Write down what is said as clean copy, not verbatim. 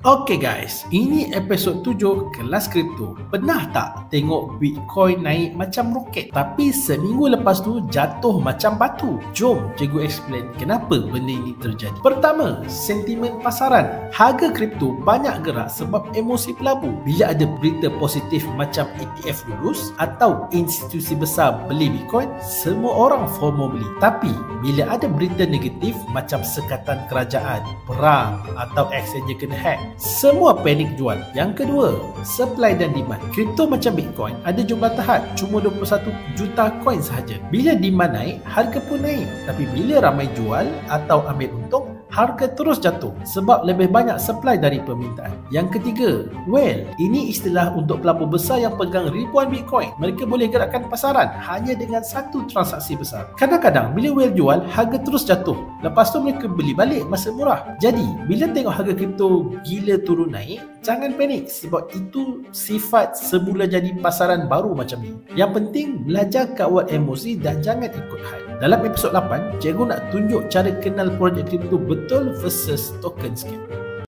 Okay guys, ini episod 7 kelas kripto. Pernah tak tengok Bitcoin naik macam roket tapi seminggu lepas tu jatuh macam batu? Jom cikgu explain kenapa benda ini terjadi. Pertama, sentimen pasaran. Harga kripto banyak gerak sebab emosi pelabur. Bila ada berita positif macam ETF lulus atau institusi besar beli Bitcoin, semua orang FOMO beli. Tapi bila ada berita negatif macam sekatan kerajaan, perang atau exchange kena hack, semua panik jual. Yang kedua, supply dan demand. Kripto macam Bitcoin ada jumlah tahap, cuma 21 juta coin sahaja. Bila demand naik, harga pun naik. Tapi bila ramai jual atau ambil untung, harga terus jatuh sebab lebih banyak supply dari permintaan. Yang ketiga, whale. Ini istilah untuk pelabur besar yang pegang ribuan Bitcoin. Mereka boleh gerakkan pasaran hanya dengan satu transaksi besar. Kadang-kadang bila whale jual, harga terus jatuh. Lepas tu mereka beli balik masa murah. Jadi, bila tengok harga kripto gila turun naik, jangan panik sebab itu sifat semula jadi pasaran baru macam ni. Yang penting, belajar kawal emosi dan jangan ikut hype. Dalam episod 8, cikgu nak tunjuk cara kenal projek kripto betul versus token scam.